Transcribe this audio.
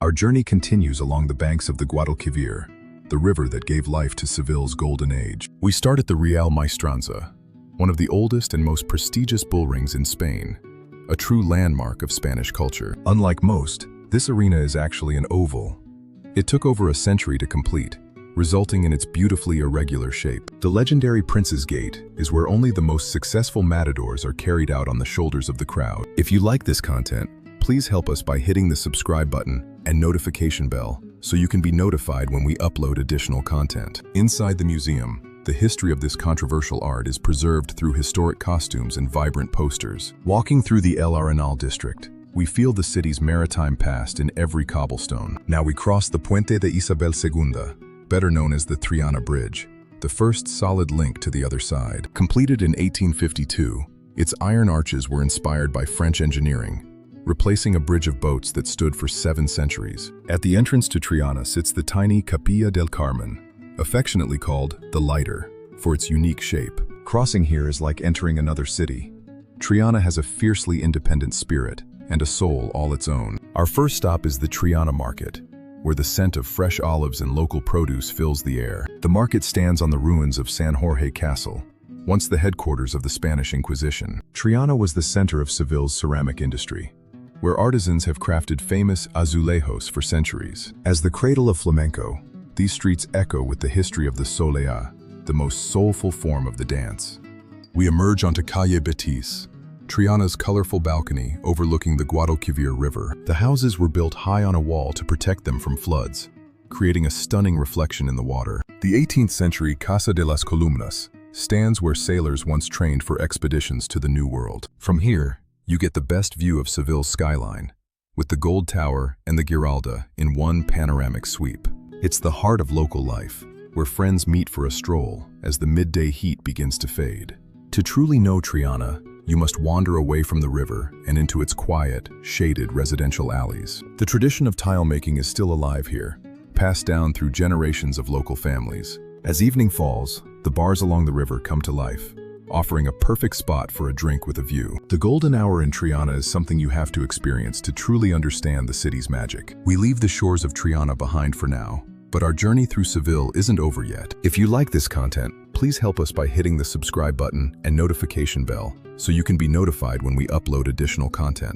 Our journey continues along the banks of the Guadalquivir, the river that gave life to Seville's golden age. We start at the Real Maestranza, one of the oldest and most prestigious bull rings in Spain, a true landmark of Spanish culture. Unlike most, this arena is actually an oval. It took over a century to complete, resulting in its beautifully irregular shape. The legendary Prince's Gate is where only the most successful matadors are carried out on the shoulders of the crowd. If you like this content, please help us by hitting the subscribe button and notification bell so you can be notified when we upload additional content. Inside the museum, the history of this controversial art is preserved through historic costumes and vibrant posters. Walking through the El Arenal district, we feel the city's maritime past in every cobblestone. Now we cross the Puente de Isabel II, better known as the Triana Bridge, the first solid link to the other side. Completed in 1852, its iron arches were inspired by French engineering, replacing a bridge of boats that stood for 7 centuries. At the entrance to Triana sits the tiny Capilla del Carmen, affectionately called the Lighter, for its unique shape. Crossing here is like entering another city. Triana has a fiercely independent spirit and a soul all its own. Our first stop is the Triana Market, where the scent of fresh olives and local produce fills the air. The market stands on the ruins of San Jorge Castle, once the headquarters of the Spanish Inquisition. Triana was the center of Seville's ceramic industry, where artisans have crafted famous azulejos for centuries. As the cradle of flamenco, these streets echo with the history of the soleá, the most soulful form of the dance. We emerge onto Calle Betis, Triana's colorful balcony overlooking the Guadalquivir River. The houses were built high on a wall to protect them from floods, creating a stunning reflection in the water. The 18th century Casa de las Columnas stands where sailors once trained for expeditions to the New World. From here, you get the best view of Seville's skyline, with the Gold Tower and the Giralda in one panoramic sweep. It's the heart of local life, where friends meet for a stroll as the midday heat begins to fade. To truly know Triana, you must wander away from the river and into its quiet, shaded residential alleys. The tradition of tile making is still alive here, passed down through generations of local families. As evening falls, the bars along the river come to life, offering a perfect spot for a drink with a view. The golden hour in Triana is something you have to experience to truly understand the city's magic. We leave the shores of Triana behind for now, but our journey through Seville isn't over yet. If you like this content, please help us by hitting the subscribe button and notification bell so you can be notified when we upload additional content.